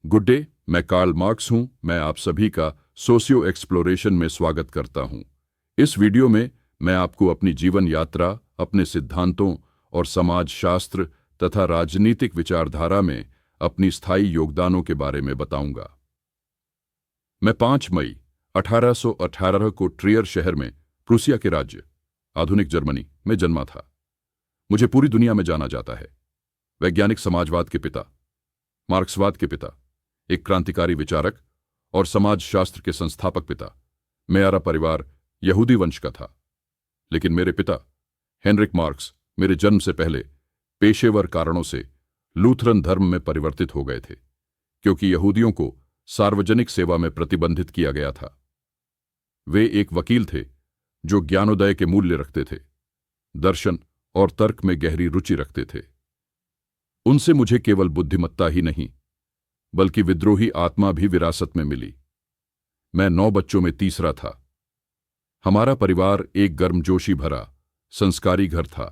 Good day. मैं Karl Marx हूं। मैं आप सभी का सोशियो एक्सप्लोरेशन में स्वागत करता हूं। इस वीडियो में मैं आपको अपनी जीवन यात्रा, अपने सिद्धांतों और समाज शास्त्र तथा राजनीतिक विचारधारा में अपनी स्थायी योगदानों के बारे में बताऊंगा। मैं 5 मई 1818 को ट्रियर शहर में प्रूसिया के राज्य, आधुनिक जर्मनी में जन्मा था। मुझे पूरी दुनिया में जाना जाता है। वैज्ञानिक समाजवाद के पिता, मार्क्सवाद के पिता, एक क्रांतिकारी विचारक और समाजशास्त्र के संस्थापक पिता। मेरा परिवार यहूदी वंश का था, लेकिन मेरे पिता हेनरिक मार्क्स मेरे जन्म से पहले पेशेवर कारणों से लूथरन धर्म में परिवर्तित हो गए थे, क्योंकि यहूदियों को सार्वजनिक सेवा में प्रतिबंधित किया गया था। वे एक वकील थे जो ज्ञानोदय के मूल्य रखते थे, दर्शन और तर्क में गहरी रुचि रखते थे। उनसे मुझे केवल बुद्धिमत्ता ही नहीं बल्कि विद्रोही आत्मा भी विरासत में मिली। मैं 9 बच्चों में तीसरा था। हमारा परिवार एक गर्मजोशी भरा, संस्कारी घर था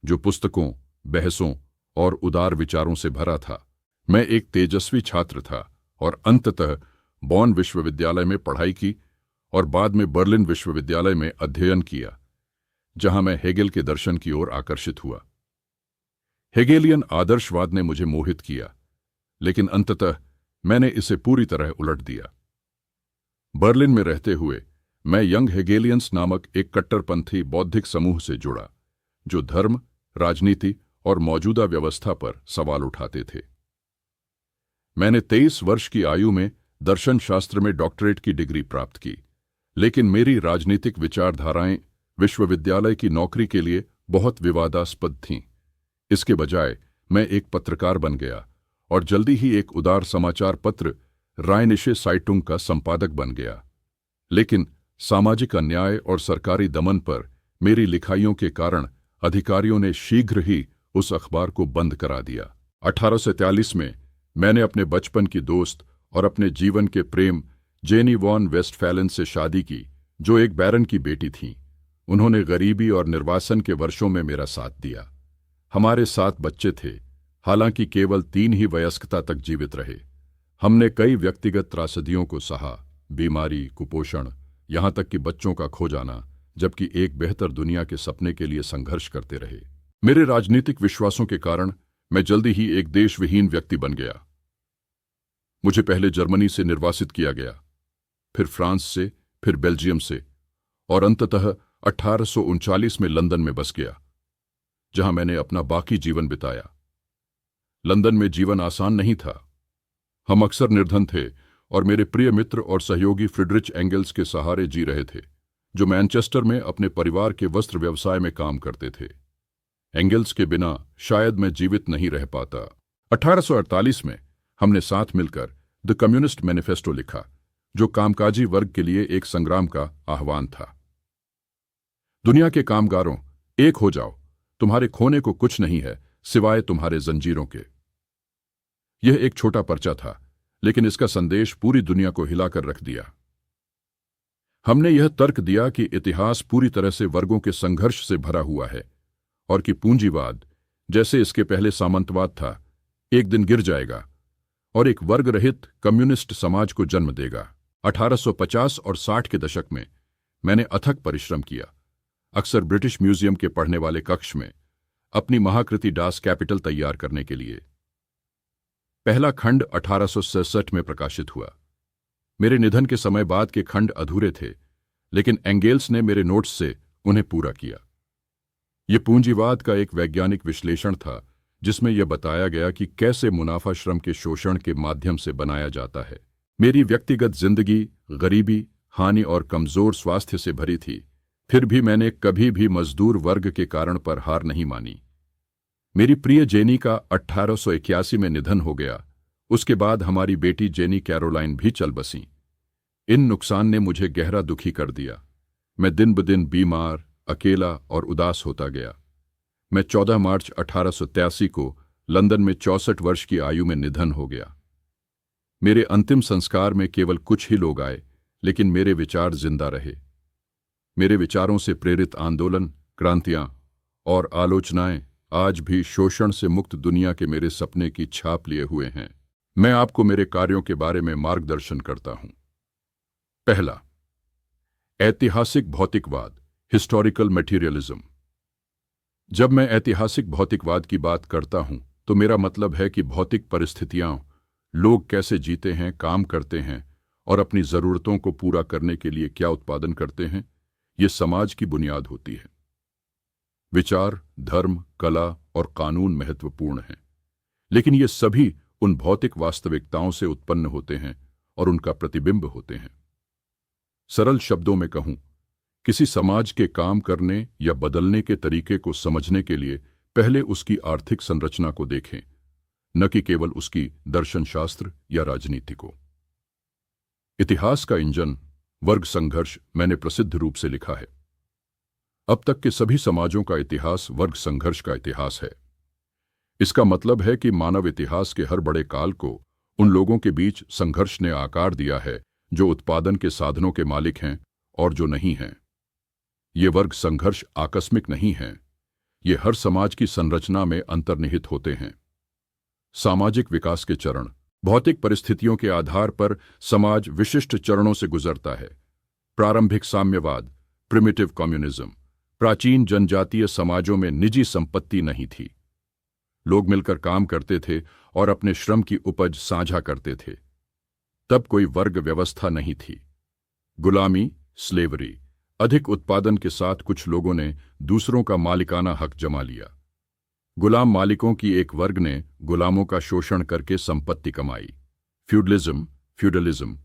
जो पुस्तकों, बहसों और उदार विचारों से भरा था। मैं एक तेजस्वी छात्र था और अंततः बॉन विश्वविद्यालय में पढ़ाई की और बाद में बर्लिन विश्वविद्यालय में अध्ययन किया, जहां मैं हेगेल के दर्शन की ओर आकर्षित हुआ। हेगेलियन आदर्शवाद ने मुझे मोहित किया, लेकिन अंततः मैंने इसे पूरी तरह उलट दिया। बर्लिन में रहते हुए मैं यंग हेगेलियंस नामक एक कट्टरपंथी बौद्धिक समूह से जुड़ा, जो धर्म, राजनीति और मौजूदा व्यवस्था पर सवाल उठाते थे। मैंने 23 वर्ष की आयु में दर्शन शास्त्र में डॉक्टरेट की डिग्री प्राप्त की, लेकिन मेरी राजनीतिक विचारधाराएं विश्वविद्यालय की नौकरी के लिए बहुत विवादास्पद थीं। इसके बजाय मैं एक पत्रकार बन गया और जल्दी ही एक उदार समाचार पत्र रायनिशे साइटुंग का संपादक बन गया। लेकिन सामाजिक अन्याय और सरकारी दमन पर मेरी लिखाइयों के कारण अधिकारियों ने शीघ्र ही उस अखबार को बंद करा दिया। 1843 में मैंने अपने बचपन की दोस्त और अपने जीवन के प्रेम जेनी वॉन वेस्टफैलन से शादी की, जो एक बैरन की बेटी थीं। उन्होंने गरीबी और निर्वासन के वर्षों में मेरा साथ दिया। हमारे 7 बच्चे थे, हालांकि केवल 3 ही वयस्कता तक जीवित रहे। हमने कई व्यक्तिगत त्रासदियों को सहा, बीमारी, कुपोषण, यहां तक कि बच्चों का खो जाना, जबकि एक बेहतर दुनिया के सपने के लिए संघर्ष करते रहे। मेरे राजनीतिक विश्वासों के कारण मैं जल्दी ही एक देशविहीन व्यक्ति बन गया। मुझे पहले जर्मनी से निर्वासित किया गया, फिर फ्रांस से, फिर बेल्जियम से, और अंततः 1839 में लंदन में बस गया, जहां मैंने अपना बाकी जीवन बिताया। लंदन में जीवन आसान नहीं था। हम अक्सर निर्धन थे और मेरे प्रिय मित्र और सहयोगी फ्रिडरिच एंगल्स के सहारे जी रहे थे, जो मैनचेस्टर में अपने परिवार के वस्त्र व्यवसाय में काम करते थे। एंगल्स के बिना शायद मैं जीवित नहीं रह पाता। 1848 में हमने साथ मिलकर द कम्युनिस्ट मैनिफेस्टो लिखा, जो कामकाजी वर्ग के लिए एक संग्राम का आह्वान था। दुनिया के कामगारों, एक हो जाओ, तुम्हारे खोने को कुछ नहीं है सिवाय तुम्हारे जंजीरों के। यह एक छोटा पर्चा था, लेकिन इसका संदेश पूरी दुनिया को हिलाकर रख दिया। हमने यह तर्क दिया कि इतिहास पूरी तरह से वर्गों के संघर्ष से भरा हुआ है और कि पूंजीवाद, जैसे इसके पहले सामंतवाद था, एक दिन गिर जाएगा और एक वर्ग रहित कम्युनिस्ट समाज को जन्म देगा। 1850 और 60 के दशक में मैंने अथक परिश्रम किया, अक्सर ब्रिटिश म्यूजियम के पढ़ने वाले कक्ष में, अपनी महाकृति डास कैपिटल तैयार करने के लिए। पहला खंड 1867 में प्रकाशित हुआ। मेरे निधन के समय बाद के खंड अधूरे थे, लेकिन एंगेल्स ने मेरे नोट्स से उन्हें पूरा किया। यह पूंजीवाद का एक वैज्ञानिक विश्लेषण था, जिसमें यह बताया गया कि कैसे मुनाफा श्रम के शोषण के माध्यम से बनाया जाता है। मेरी व्यक्तिगत जिंदगी गरीबी, हानि और कमजोर स्वास्थ्य से भरी थी, फिर भी मैंने कभी भी मजदूर वर्ग के कारण पर हार नहीं मानी। मेरी प्रिय जेनी का 1881 में निधन हो गया। उसके बाद हमारी बेटी जेनी कैरोलाइन भी चल बसी। इन नुकसान ने मुझे गहरा दुखी कर दिया। मैं दिन ब दिन बीमार, अकेला और उदास होता गया। मैं 14 मार्च 1883 को लंदन में 64 वर्ष की आयु में निधन हो गया। मेरे अंतिम संस्कार में केवल कुछ ही लोग आए, लेकिन मेरे विचार जिंदा रहे। मेरे विचारों से प्रेरित आंदोलन, क्रांतियां और आलोचनाएं आज भी शोषण से मुक्त दुनिया के मेरे सपने की छाप लिए हुए हैं। मैं आपको मेरे कार्यों के बारे में मार्गदर्शन करता हूं। पहला, ऐतिहासिक भौतिकवाद, हिस्टोरिकल मटेरियलिज्म। जब मैं ऐतिहासिक भौतिकवाद की बात करता हूं तो मेरा मतलब है कि भौतिक परिस्थितियां, लोग कैसे जीते हैं, काम करते हैं और अपनी जरूरतों को पूरा करने के लिए क्या उत्पादन करते हैं, ये समाज की बुनियाद होती है। विचार, धर्म, कला और कानून महत्वपूर्ण हैं, लेकिन ये सभी उन भौतिक वास्तविकताओं से उत्पन्न होते हैं और उनका प्रतिबिंब होते हैं। सरल शब्दों में कहूं, किसी समाज के काम करने या बदलने के तरीके को समझने के लिए पहले उसकी आर्थिक संरचना को देखें, न कि केवल उसकी दर्शनशास्त्र या राजनीति को। इतिहास का इंजन, वर्ग संघर्ष, मैंने प्रसिद्ध रूप से लिखा है। अब तक के सभी समाजों का इतिहास वर्ग संघर्ष का इतिहास है। इसका मतलब है कि मानव इतिहास के हर बड़े काल को उन लोगों के बीच संघर्ष ने आकार दिया है जो उत्पादन के साधनों के मालिक हैं और जो नहीं हैं। ये वर्ग संघर्ष आकस्मिक नहीं हैं, ये हर समाज की संरचना में अंतर्निहित होते हैं। सामाजिक विकास के चरण, भौतिक परिस्थितियों के आधार पर समाज विशिष्ट चरणों से गुजरता है। प्रारंभिक साम्यवाद, प्रिमिटिव कम्युनिज्म। प्राचीन जनजातीय समाजों में निजी संपत्ति नहीं थी। लोग मिलकर काम करते थे और अपने श्रम की उपज साझा करते थे। तब कोई वर्ग व्यवस्था नहीं थी। गुलामी, स्लेवरी। अधिक उत्पादन के साथ कुछ लोगों ने दूसरों का मालिकाना हक जमा लिया। गुलाम मालिकों की एक वर्ग ने गुलामों का शोषण करके संपत्ति कमाई। फ्यूडलिज्म।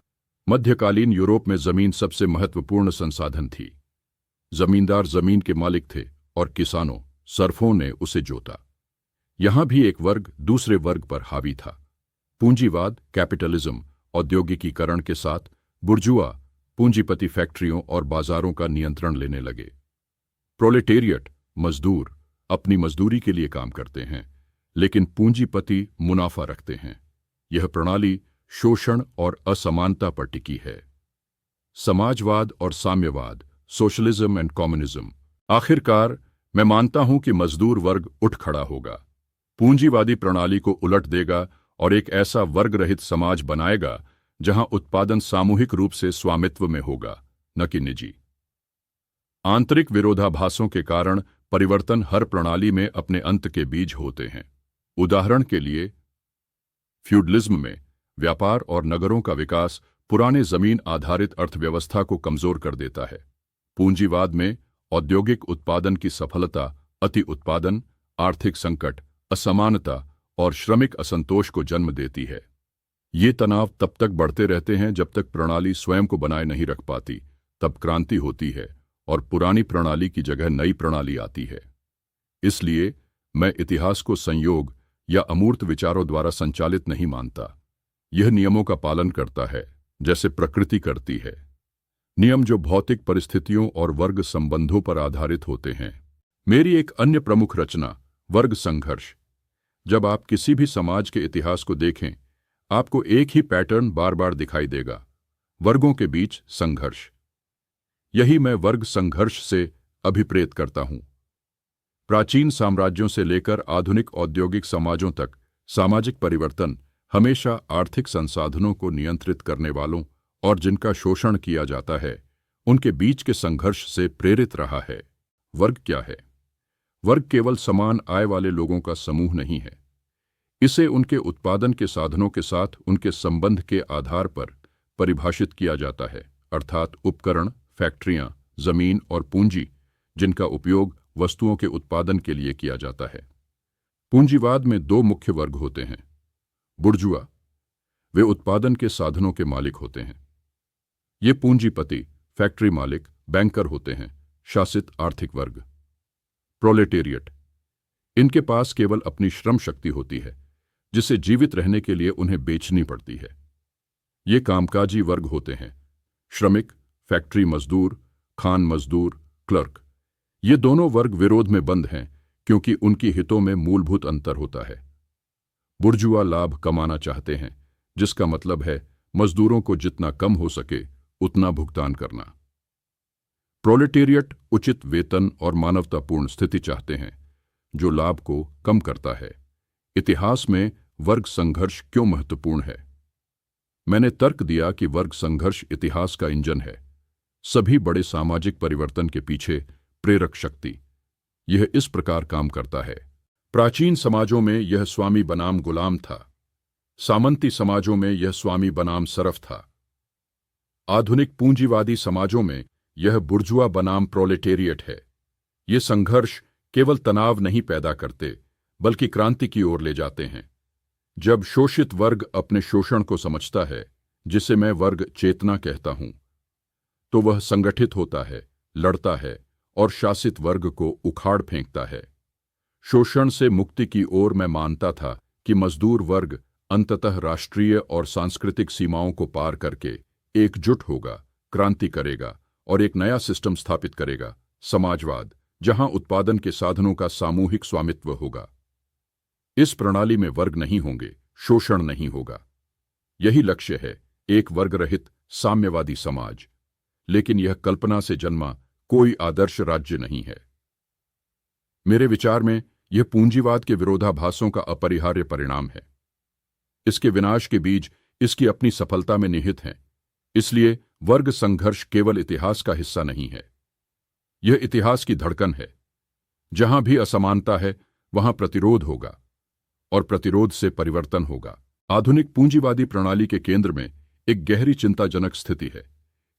मध्यकालीन यूरोप में जमीन सबसे महत्वपूर्ण संसाधन थी। जमींदार जमीन के मालिक थे और किसानों, सर्फों ने उसे जोता। यहां भी एक वर्ग दूसरे वर्ग पर हावी था। पूंजीवाद, कैपिटलिज्म। औद्योगिकीकरण के साथ बुर्जुआ, पूंजीपति फैक्ट्रियों और बाजारों का नियंत्रण लेने लगे। प्रोलेटेरियट, मजदूर अपनी मजदूरी के लिए काम करते हैं, लेकिन पूंजीपति मुनाफा रखते हैं। यह प्रणाली शोषण और असमानता पर टिकी है। समाजवाद और साम्यवाद, सोशलिज्म एंड कम्युनिज्म। आखिरकार मैं मानता हूं कि मजदूर वर्ग उठ खड़ा होगा, पूंजीवादी प्रणाली को उलट देगा और एक ऐसा वर्ग रहित समाज बनाएगा जहां उत्पादन सामूहिक रूप से स्वामित्व में होगा, न कि निजी। आंतरिक विरोधाभासों के कारण परिवर्तन हर प्रणाली में अपने अंत के बीज होते हैं। उदाहरण के लिए, फ्यूडलिज्म में व्यापार और नगरों का विकास पुराने जमीन आधारित अर्थव्यवस्था को कमजोर कर देता है। पूंजीवाद में औद्योगिक उत्पादन की सफलता अति उत्पादन, आर्थिक संकट, असमानता और श्रमिक असंतोष को जन्म देती है। ये तनाव तब तक बढ़ते रहते हैं जब तक प्रणाली स्वयं को बनाए नहीं रख पाती। तब क्रांति होती है और पुरानी प्रणाली की जगह नई प्रणाली आती है। इसलिए मैं इतिहास को संयोग या अमूर्त विचारों द्वारा संचालित नहीं मानता। यह नियमों का पालन करता है, जैसे प्रकृति करती है। नियम जो भौतिक परिस्थितियों और वर्ग संबंधों पर आधारित होते हैं। मेरी एक अन्य प्रमुख रचना, वर्ग संघर्ष। जब आप किसी भी समाज के इतिहास को देखें, आपको एक ही पैटर्न बार बार दिखाई देगा, वर्गों के बीच संघर्ष। यही मैं वर्ग संघर्ष से अभिप्रेत करता हूं। प्राचीन साम्राज्यों से लेकर आधुनिक औद्योगिक समाजों तक सामाजिक परिवर्तन हमेशा आर्थिक संसाधनों को नियंत्रित करने वालों और जिनका शोषण किया जाता है, उनके बीच के संघर्ष से प्रेरित रहा है। वर्ग क्या है? वर्ग केवल समान आय वाले लोगों का समूह नहीं है। इसे उनके उत्पादन के साधनों के साथ उनके संबंध के आधार पर परिभाषित किया जाता है, अर्थात उपकरण, फैक्ट्रियां, जमीन और पूंजी, जिनका उपयोग वस्तुओं के उत्पादन के लिए किया जाता है। पूंजीवाद में दो मुख्य वर्ग होते हैं। बुर्जुआ, वे उत्पादन के साधनों के मालिक होते हैं। ये पूंजीपति, फैक्ट्री मालिक, बैंकर होते हैं, शासित आर्थिक वर्ग। प्रोलेटेरियट, इनके पास केवल अपनी श्रम शक्ति होती है, जिसे जीवित रहने के लिए उन्हें बेचनी पड़ती है। ये कामकाजी वर्ग होते हैं, श्रमिक, फैक्ट्री मजदूर, खान मजदूर, क्लर्क। ये दोनों वर्ग विरोध में बंद हैं क्योंकि उनकी हितों में मूलभूत अंतर होता है। बुर्जुआ लाभ कमाना चाहते हैं, जिसका मतलब है मजदूरों को जितना कम हो सके उतना भुगतान करना। प्रोलेटेरियट उचित वेतन और मानवतापूर्ण स्थिति चाहते हैं, जो लाभ को कम करता है। इतिहास में वर्ग संघर्ष क्यों महत्वपूर्ण है। मैंने तर्क दिया कि वर्ग संघर्ष इतिहास का इंजन है, सभी बड़े सामाजिक परिवर्तन के पीछे प्रेरक शक्ति। यह इस प्रकार काम करता है। प्राचीन समाजों में यह स्वामी बनाम गुलाम था, सामंती समाजों में यह स्वामी बनाम सरफ था, आधुनिक पूंजीवादी समाजों में यह बुर्जुआ बनाम प्रोलेटेरिएट है। ये संघर्ष केवल तनाव नहीं पैदा करते बल्कि क्रांति की ओर ले जाते हैं। जब शोषित वर्ग अपने शोषण को समझता है, जिसे मैं वर्ग चेतना कहता हूं, तो वह संगठित होता है, लड़ता है और शासित वर्ग को उखाड़ फेंकता है। शोषण से मुक्ति की ओर मैं मानता था कि मजदूर वर्ग अंततः राष्ट्रीय और सांस्कृतिक सीमाओं को पार करके एकजुट होगा, क्रांति करेगा और एक नया सिस्टम स्थापित करेगा, समाजवाद, जहां उत्पादन के साधनों का सामूहिक स्वामित्व होगा। इस प्रणाली में वर्ग नहीं होंगे, शोषण नहीं होगा। यही लक्ष्य है, एक वर्ग रहित साम्यवादी समाज। लेकिन यह कल्पना से जन्मा कोई आदर्श राज्य नहीं है। मेरे विचार में यह पूंजीवाद के विरोधाभासों का अपरिहार्य परिणाम है। इसके विनाश के बीज इसकी अपनी सफलता में निहित हैं। इसलिए वर्ग संघर्ष केवल इतिहास का हिस्सा नहीं है, यह इतिहास की धड़कन है। जहां भी असमानता है वहां प्रतिरोध होगा और प्रतिरोध से परिवर्तन होगा। आधुनिक पूंजीवादी प्रणाली के केंद्र में एक गहरी चिंताजनक स्थिति है।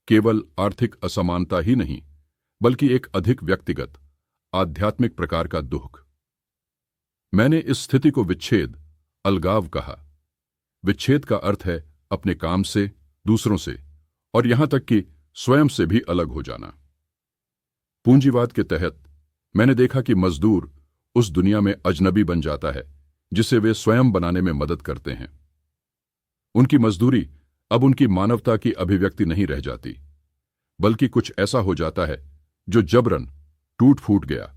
केवल आर्थिक असमानता ही नहीं, बल्कि एक अधिक व्यक्तिगत, आध्यात्मिक प्रकार का दुख। मैंने इस स्थिति को विच्छेद, अलगाव कहा। विच्छेद का अर्थ है अपने काम से, दूसरों से और यहां तक कि स्वयं से भी अलग हो जाना। पूंजीवाद के तहत मैंने देखा कि मजदूर उस दुनिया में अजनबी बन जाता है जिसे वे स्वयं बनाने में मदद करते हैं। उनकी मजदूरी अब उनकी मानवता की अभिव्यक्ति नहीं रह जाती, बल्कि कुछ ऐसा हो जाता है जो जबरन टूट फूट गया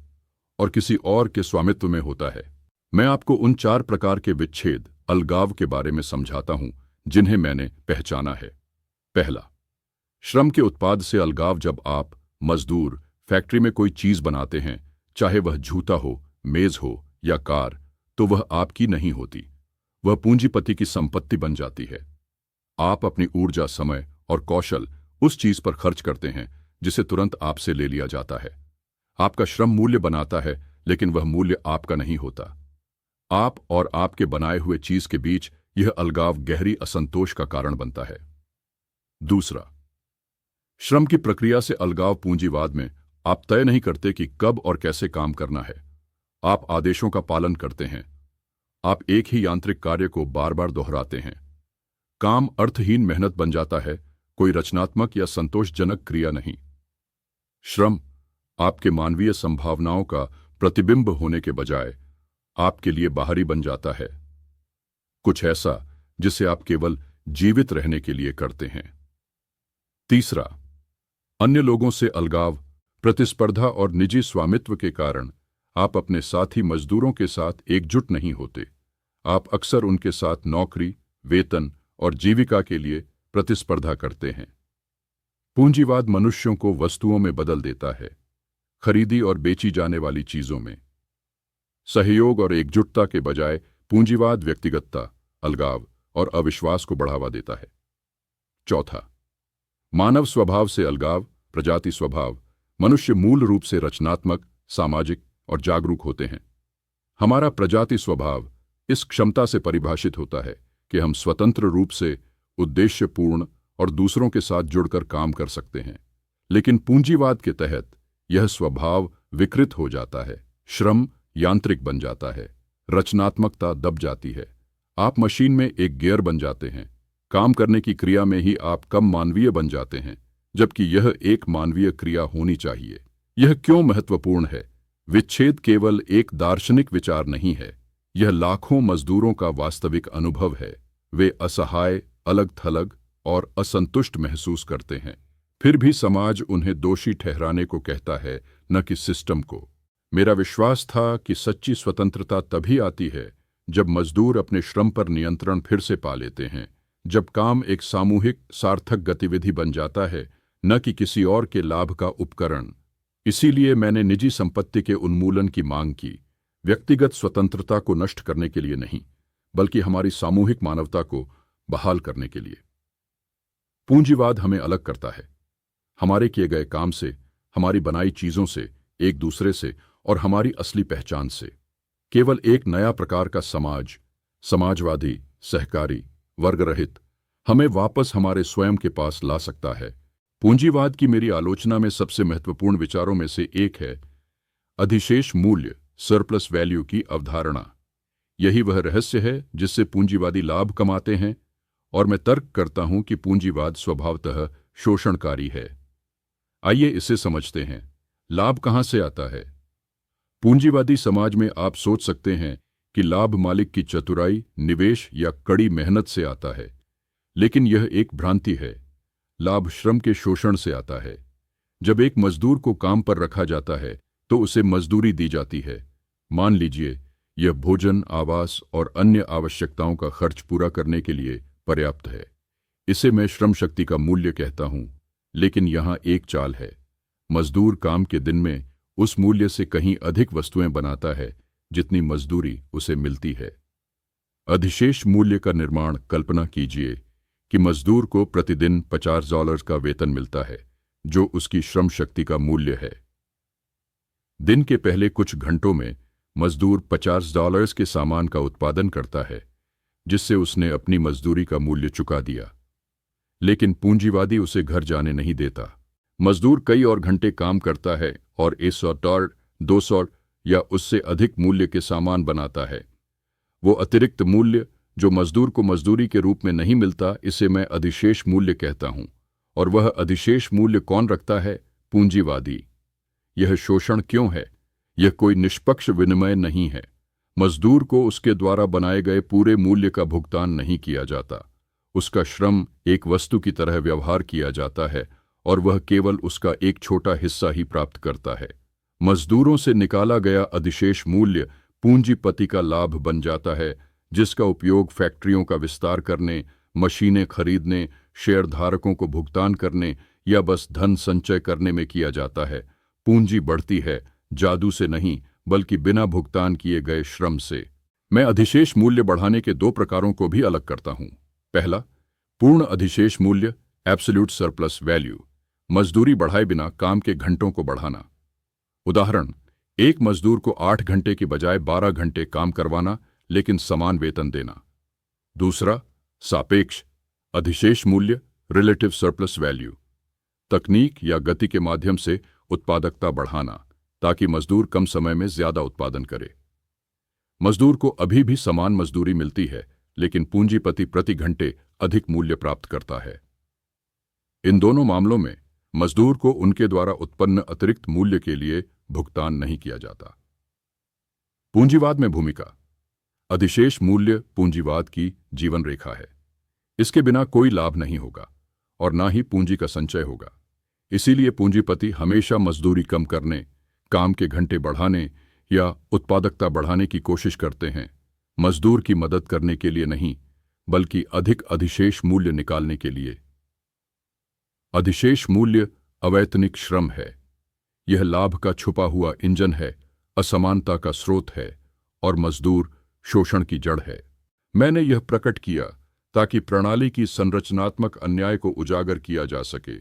और किसी और के स्वामित्व में होता है। मैं आपको उन 4 प्रकार के विच्छेद, अलगाव के बारे में समझाता हूं जिन्हें मैंने पहचाना है। पहला, श्रम के उत्पाद से अलगाव। जब आप मजदूर फैक्ट्री में कोई चीज बनाते हैं, चाहे वह जूता हो, मेज हो या कार, तो वह आपकी नहीं होती, वह पूंजीपति की संपत्ति बन जाती है। आप अपनी ऊर्जा, समय और कौशल उस चीज पर खर्च करते हैं जिसे तुरंत आपसे ले लिया जाता है। आपका श्रम मूल्य बनाता है, लेकिन वह मूल्य आपका नहीं होता। आप और आपके बनाए हुए चीज के बीच यह अलगाव गहरी असंतोष का कारण बनता है। दूसरा, श्रम की प्रक्रिया से अलगाव। पूंजीवाद में आप तय नहीं करते कि कब और कैसे काम करना है। आप आदेशों का पालन करते हैं। आप एक ही यांत्रिक कार्य को बार बार दोहराते हैं। काम अर्थहीन मेहनत बन जाता है, कोई रचनात्मक या संतोषजनक क्रिया नहीं। श्रम आपके मानवीय संभावनाओं का प्रतिबिंब होने के बजाय आपके लिए बाहरी बन जाता है, कुछ ऐसा जिसे आप केवल जीवित रहने के लिए करते हैं। तीसरा, अन्य लोगों से अलगाव। प्रतिस्पर्धा और निजी स्वामित्व के कारण आप अपने साथी मजदूरों के साथ एकजुट नहीं होते। आप अक्सर उनके साथ नौकरी, वेतन और जीविका के लिए प्रतिस्पर्धा करते हैं। पूंजीवाद मनुष्यों को वस्तुओं में बदल देता है, खरीदी और बेची जाने वाली चीजों में। सहयोग और एकजुटता के बजाय पूंजीवाद व्यक्तिगतता, अलगाव और अविश्वास को बढ़ावा देता है। चौथा, मानव स्वभाव से अलगाव। प्रजाति स्वभाव। मनुष्य मूल रूप से रचनात्मक, सामाजिक और जागरूक होते हैं। हमारा प्रजाति स्वभाव इस क्षमता से परिभाषित होता है कि हम स्वतंत्र रूप से, उद्देश्यपूर्ण और दूसरों के साथ जुड़कर काम कर सकते हैं। लेकिन पूंजीवाद के तहत यह स्वभाव विकृत हो जाता है। श्रम यांत्रिक बन जाता है, रचनात्मकता दब जाती है। आप मशीन में एक गियर बन जाते हैं। काम करने की क्रिया में ही आप कम मानवीय बन जाते हैं, जबकि यह एक मानवीय क्रिया होनी चाहिए। यह क्यों महत्वपूर्ण है? विच्छेद केवल एक दार्शनिक विचार नहीं है, यह लाखों मजदूरों का वास्तविक अनुभव है। वे असहाय, अलग-थलग और असंतुष्ट महसूस करते हैं। फिर भी समाज उन्हें दोषी ठहराने को कहता है, न कि सिस्टम को। मेरा विश्वास था कि सच्ची स्वतंत्रता तभी आती है जब मजदूर अपने श्रम पर नियंत्रण फिर से पा लेते हैं, जब काम एक सामूहिक, सार्थक गतिविधि बन जाता है, न कि किसी और के लाभ का उपकरण। इसीलिए मैंने निजी संपत्ति के उन्मूलन की मांग की, व्यक्तिगत स्वतंत्रता को नष्ट करने के लिए नहीं, बल्कि हमारी सामूहिक मानवता को बहाल करने के लिए। पूंजीवाद हमें अलग करता है, हमारे किए गए काम से, हमारी बनाई चीजों से, एक दूसरे से और हमारी असली पहचान से। केवल एक नया प्रकार का समाज, समाजवादी, सहकारी, वर्ग रहित, हमें वापस हमारे स्वयं के पास ला सकता है। पूंजीवाद की मेरी आलोचना में सबसे महत्वपूर्ण विचारों में से एक है अधिशेष मूल्य, सरप्लस वैल्यू की अवधारणा। यही वह रहस्य है जिससे पूंजीवादी लाभ कमाते हैं, और मैं तर्क करता हूं कि पूंजीवाद स्वभावतः शोषणकारी है। आइए इसे समझते हैं। लाभ कहां से आता है? पूंजीवादी समाज में आप सोच सकते हैं कि लाभ मालिक की चतुराई, निवेश या कड़ी मेहनत से आता है, लेकिन यह एक भ्रांति है। लाभ श्रम के शोषण से आता है। जब एक मजदूर को काम पर रखा जाता है तो उसे मजदूरी दी जाती है। मान लीजिए यह भोजन, आवास और अन्य आवश्यकताओं का खर्च पूरा करने के लिए पर्याप्त है। इसे मैं श्रम शक्ति का मूल्य कहता हूं। लेकिन यहां एक चाल है। मजदूर काम के दिन में उस मूल्य से कहीं अधिक वस्तुएं बनाता है जितनी मजदूरी उसे मिलती है। अधिशेष मूल्य का निर्माण, कल्पना कीजिए कि मजदूर को प्रतिदिन $50 का वेतन मिलता है, जो उसकी श्रम शक्ति का मूल्य है। दिन के पहले कुछ घंटों में मजदूर $50 के सामान का उत्पादन करता है, जिससे उसने अपनी मजदूरी का मूल्य चुका दिया। लेकिन पूंजीवादी उसे घर जाने नहीं देता। मजदूर कई और घंटे काम करता है और $100, $200 या उससे अधिक मूल्य के सामान बनाता है। वो अतिरिक्त मूल्य जो मजदूर को मजदूरी के रूप में नहीं मिलता, इसे मैं अधिशेष मूल्य कहता हूं। और वह अधिशेष मूल्य कौन रखता है? पूंजीवादी। यह शोषण क्यों है? यह कोई निष्पक्ष विनिमय नहीं है। मजदूर को उसके द्वारा बनाए गए पूरे मूल्य का भुगतान नहीं किया जाता। उसका श्रम एक वस्तु की तरह व्यवहार किया जाता है और वह केवल उसका एक छोटा हिस्सा ही प्राप्त करता है। मजदूरों से निकाला गया अधिशेष मूल्य पूंजीपति का लाभ बन जाता है, जिसका उपयोग फैक्ट्रियों का विस्तार करने, मशीनें खरीदने, शेयरधारकों को भुगतान करने या बस धन संचय करने में किया जाता है। पूंजी बढ़ती है जादू से नहीं, बल्कि बिना भुगतान किए गए श्रम से। मैं अधिशेष मूल्य बढ़ाने के दो प्रकारों को भी अलग करता हूं। पहला, पूर्ण अधिशेष मूल्य, एब्सोल्यूट सरप्लस वैल्यू। मजदूरी बढ़ाए बिना काम के घंटों को बढ़ाना। उदाहरण, एक मजदूर को 8 घंटे की बजाय 12 घंटे काम करवाना, लेकिन समान वेतन देना। दूसरा, सापेक्ष अधिशेष मूल्य, रिलेटिव सरप्लस वैल्यू। तकनीक या गति के माध्यम से उत्पादकता बढ़ाना, ताकि मजदूर कम समय में ज्यादा उत्पादन करे। मजदूर को अभी भी समान मजदूरी मिलती है, लेकिन पूंजीपति प्रति घंटे अधिक मूल्य प्राप्त करता है। इन दोनों मामलों में मजदूर को उनके द्वारा उत्पन्न अतिरिक्त मूल्य के लिए भुगतान नहीं किया जाता। पूंजीवाद में भूमिका। अधिशेष मूल्य पूंजीवाद की जीवन रेखा है। इसके बिना कोई लाभ नहीं होगा और ना ही पूंजी का संचय होगा। इसीलिए पूंजीपति हमेशा मजदूरी कम करने, काम के घंटे बढ़ाने या उत्पादकता बढ़ाने की कोशिश करते हैं, मजदूर की मदद करने के लिए नहीं, बल्कि अधिक अधिशेष मूल्य निकालने के लिए। अधिशेष मूल्य अवैतनिक श्रम है। यह लाभ का छुपा हुआ इंजन है, असमानता का स्रोत है और मजदूर शोषण की जड़ है। मैंने यह प्रकट किया ताकि प्रणाली की संरचनात्मक अन्याय को उजागर किया जा सके,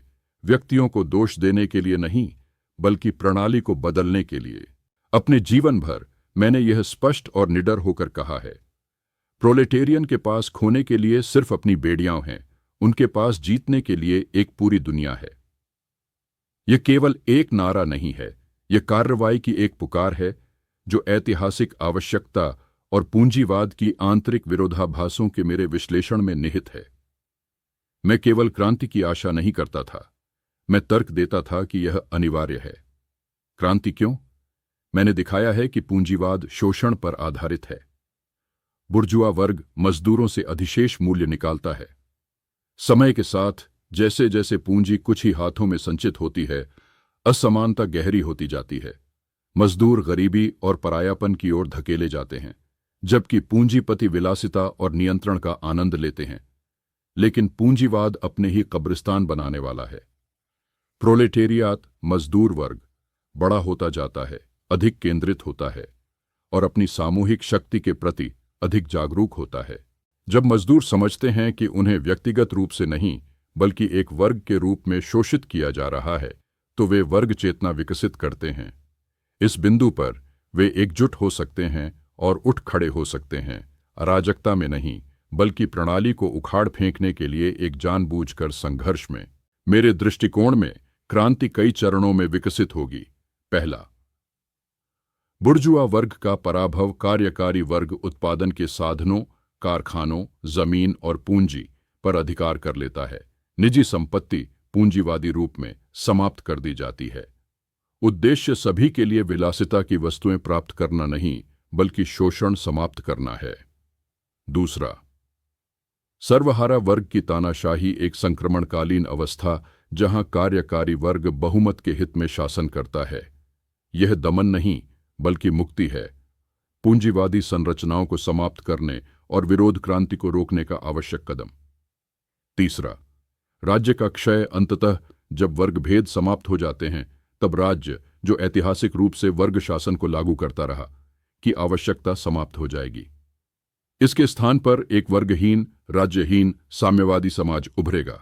व्यक्तियों को दोष देने के लिए नहीं, बल्कि प्रणाली को बदलने के लिए। अपने जीवन भर मैंने यह स्पष्ट और निडर होकर कहा है, प्रोलेटेरियन के पास खोने के लिए सिर्फ अपनी बेड़ियां हैं, उनके पास जीतने के लिए एक पूरी दुनिया है। यह केवल एक नारा नहीं है, यह कार्रवाई की एक पुकार है जो ऐतिहासिक आवश्यकता और पूंजीवाद की आंतरिक विरोधाभासों के मेरे विश्लेषण में निहित है। मैं केवल क्रांति की आशा नहीं करता था, मैं तर्क देता था कि यह अनिवार्य है। क्रांति क्यों? मैंने दिखाया है कि पूंजीवाद शोषण पर आधारित है। बुर्जुआ वर्ग मजदूरों से अधिशेष मूल्य निकालता है। समय के साथ जैसे जैसे पूंजी कुछ ही हाथों में संचित होती है, असमानता गहरी होती जाती है। मजदूर गरीबी और परायापन की ओर धकेले जाते हैं, जबकि पूंजीपति विलासिता और नियंत्रण का आनंद लेते हैं। लेकिन पूंजीवाद अपने ही कब्रिस्तान बनाने वाला है। प्रोलेटेरियात, मजदूर वर्ग, बड़ा होता जाता है, अधिक केंद्रित होता है और अपनी सामूहिक शक्ति के प्रति अधिक जागरूक होता है। जब मजदूर समझते हैं कि उन्हें व्यक्तिगत रूप से नहीं बल्कि एक वर्ग के रूप में शोषित किया जा रहा है, तो वे वर्ग चेतना विकसित करते हैं। इस बिंदु पर वे एकजुट हो सकते हैं और उठ खड़े हो सकते हैं, अराजकता में नहीं बल्कि प्रणाली को उखाड़ फेंकने के लिए एक जानबूझकर संघर्ष में। मेरे दृष्टिकोण में क्रांति कई चरणों में विकसित होगी। पहला, बुर्जुआ वर्ग का पराभव। कार्यकारी वर्ग उत्पादन के साधनों, कारखानों, जमीन और पूंजी पर अधिकार कर लेता है। निजी संपत्ति पूंजीवादी रूप में समाप्त कर दी जाती है। उद्देश्य सभी के लिए विलासिता की वस्तुएं प्राप्त करना नहीं बल्कि शोषण समाप्त करना है। दूसरा, सर्वहारा वर्ग की तानाशाही एक संक्रमणकालीन अवस्था जहां कार्यकारी वर्ग बहुमत के हित में शासन करता है। यह दमन नहीं बल्कि मुक्ति है। पूंजीवादी संरचनाओं को समाप्त करने और विरोध क्रांति को रोकने का आवश्यक कदम। तीसरा, राज्य का क्षय। अंततः जब वर्ग भेद समाप्त हो जाते हैं तब राज्य, जो ऐतिहासिक रूप से वर्ग शासन को लागू करता रहा, की आवश्यकता समाप्त हो जाएगी। इसके स्थान पर एक वर्गहीन, राज्यहीन, साम्यवादी समाज उभरेगा।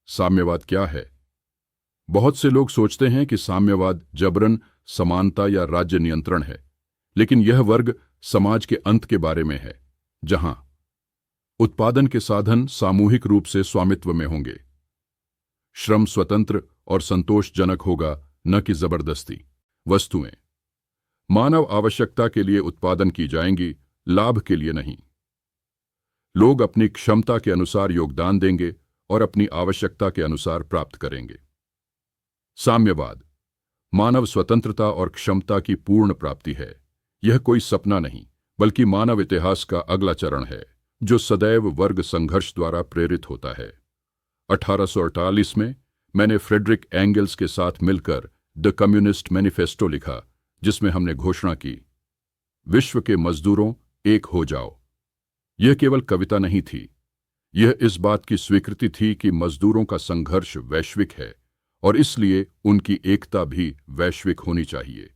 साम्यवाद क्या है? बहुत से लोग सोचते हैं कि साम्यवाद जबरन, समानता या राज्य नियंत्रण है, लेकिन यह वर्ग समाज के अंत के बारे में है, जहां उत्पादन के साधन सामूहिक रूप से स्वामित्व में होंगे। श्रम स्वतंत्र और संतोषजनक होगा, न कि जबरदस्ती। वस्तुएं मानव आवश्यकता के लिए उत्पादन की जाएंगी, लाभ के लिए नहीं। लोग अपनी क्षमता के अनुसार योगदान देंगे और अपनी आवश्यकता के अनुसार प्राप्त करेंगे। साम्यवाद मानव स्वतंत्रता और क्षमता की पूर्ण प्राप्ति है। यह कोई सपना नहीं बल्कि मानव इतिहास का अगला चरण है, जो सदैव वर्ग संघर्ष द्वारा प्रेरित होता है। 1848 में मैंने फ्रेडरिक एंगल्स के साथ मिलकर द कम्युनिस्ट मैनिफेस्टो लिखा, जिसमें हमने घोषणा की, विश्व के मजदूरों, एक हो जाओ। यह केवल कविता नहीं थी, यह इस बात की स्वीकृति थी कि मजदूरों का संघर्ष वैश्विक है और इसलिए उनकी एकता भी वैश्विक होनी चाहिए।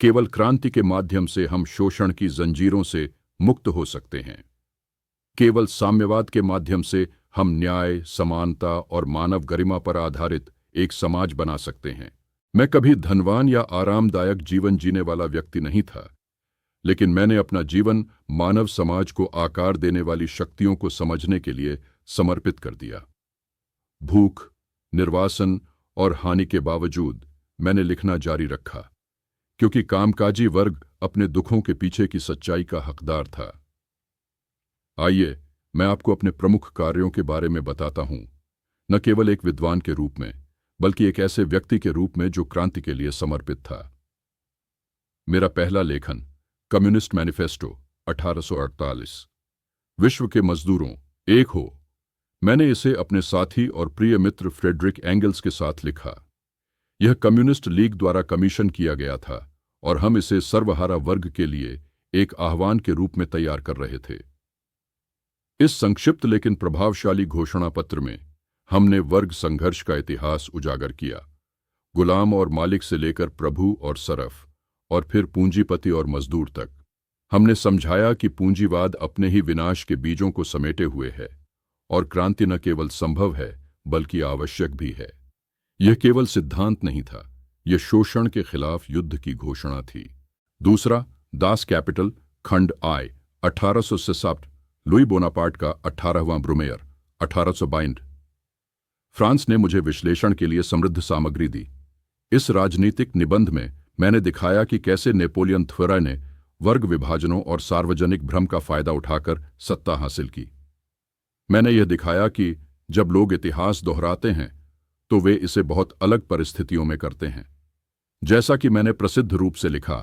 केवल क्रांति के माध्यम से हम शोषण की जंजीरों से मुक्त हो सकते हैं। केवल साम्यवाद के माध्यम से हम न्याय, समानता और मानव गरिमा पर आधारित एक समाज बना सकते हैं। मैं कभी धनवान या आरामदायक जीवन जीने वाला व्यक्ति नहीं था, लेकिन मैंने अपना जीवन मानव समाज को आकार देने वाली शक्तियों को समझने के लिए समर्पित कर दिया। भूख, निर्वासन और हानि के बावजूद मैंने लिखना जारी रखा, क्योंकि कामकाजी वर्ग अपने दुखों के पीछे की सच्चाई का हकदार था। आइए मैं आपको अपने प्रमुख कार्यों के बारे में बताता हूं, न केवल एक विद्वान के रूप में बल्कि एक ऐसे व्यक्ति के रूप में जो क्रांति के लिए समर्पित था। मेरा पहला लेखन, कम्युनिस्ट मैनिफेस्टो, 1848। विश्व के मजदूरों, एक हो। मैंने इसे अपने साथी और प्रिय मित्र फ्रेडरिक एंगल्स के साथ लिखा। यह कम्युनिस्ट लीग द्वारा कमीशन किया गया था और हम इसे सर्वहारा वर्ग के लिए एक आह्वान के रूप में तैयार कर रहे थे। इस संक्षिप्त लेकिन प्रभावशाली घोषणा पत्र में हमने वर्ग संघर्ष का इतिहास उजागर किया, गुलाम और मालिक से लेकर प्रभु और सरफ, और फिर पूंजीपति और मजदूर तक। हमने समझाया कि पूंजीवाद अपने ही विनाश के बीजों को समेटे हुए है और क्रांति न केवल संभव है बल्कि आवश्यक भी है। यह केवल सिद्धांत नहीं था, यह शोषण के खिलाफ युद्ध की घोषणा थी। दूसरा, दास कैपिटल, खंड I, 1860। लुई बोनापार्ट का 18वां ब्रूमेयर, 1852। फ्रांस ने मुझे विश्लेषण के लिए समृद्ध सामग्री दी। इस राजनीतिक निबंध में मैंने दिखाया कि कैसे नेपोलियन थ्वेरा ने वर्ग विभाजनों और सार्वजनिक भ्रम का फायदा उठाकर सत्ता हासिल की। मैंने यह दिखाया कि जब लोग इतिहास दोहराते हैं तो वे इसे बहुत अलग परिस्थितियों में करते हैं। जैसा कि मैंने प्रसिद्ध रूप से लिखा,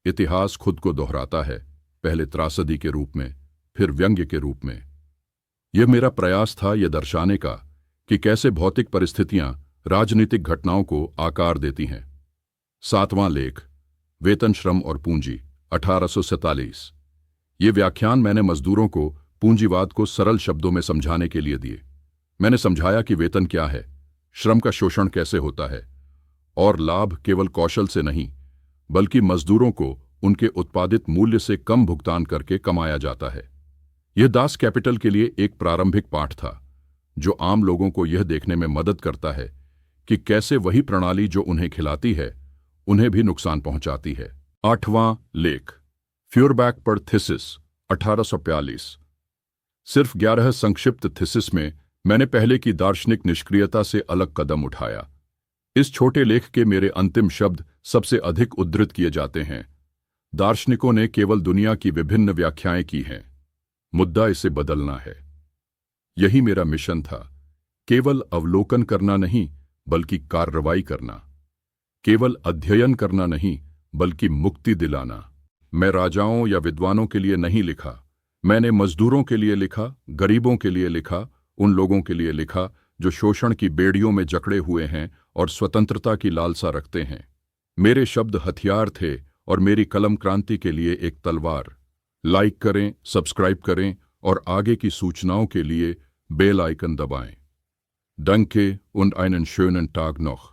इतिहास खुद को दोहराता है, पहले त्रासदी के रूप में, फिर व्यंग्य के रूप में। यह मेरा प्रयास था यह दर्शाने का कि कैसे भौतिक परिस्थितियां राजनीतिक घटनाओं को आकार देती हैं। 7वां लेख, वेतन, श्रम और पूंजी, 1847। ये व्याख्यान मैंने मजदूरों को पूंजीवाद को सरल शब्दों में समझाने के लिए दिए। मैंने समझाया कि वेतन क्या है, श्रम का शोषण कैसे होता है और लाभ केवल कौशल से नहीं बल्कि मजदूरों को उनके उत्पादित मूल्य से कम भुगतान करके कमाया जाता है। यह दास कैपिटल के लिए एक प्रारंभिक पाठ था, जो आम लोगों को यह देखने में मदद करता है कि कैसे वही प्रणाली जो उन्हें खिलाती है, उन्हें भी नुकसान पहुंचाती है। 8वां लेख, फ्यूरबैक पर थीसिस 1842। सिर्फ 11 संक्षिप्त थीसिस में मैंने पहले की दार्शनिक निष्क्रियता से अलग कदम उठाया। इस छोटे लेख के मेरे अंतिम शब्द सबसे अधिक उद्धृत किए जाते हैं। दार्शनिकों ने केवल दुनिया की विभिन्न व्याख्याएं की हैं, मुद्दा इसे बदलना है। यही मेरा मिशन था, केवल अवलोकन करना नहीं बल्कि कार्रवाई करना, केवल अध्ययन करना नहीं बल्कि मुक्ति दिलाना। मैं राजाओं या विद्वानों के लिए नहीं लिखा, मैंने मजदूरों के लिए लिखा, गरीबों के लिए लिखा, उन लोगों के लिए लिखा जो शोषण की बेड़ियों में जकड़े हुए हैं और स्वतंत्रता की लालसा रखते हैं। मेरे शब्द हथियार थे और मेरी कलम क्रांति के लिए एक तलवार। लाइक करें, सब्सक्राइब करें और आगे की सूचनाओं के लिए बेल आइकन दबाएं। Danke und einen schönen Tag noch।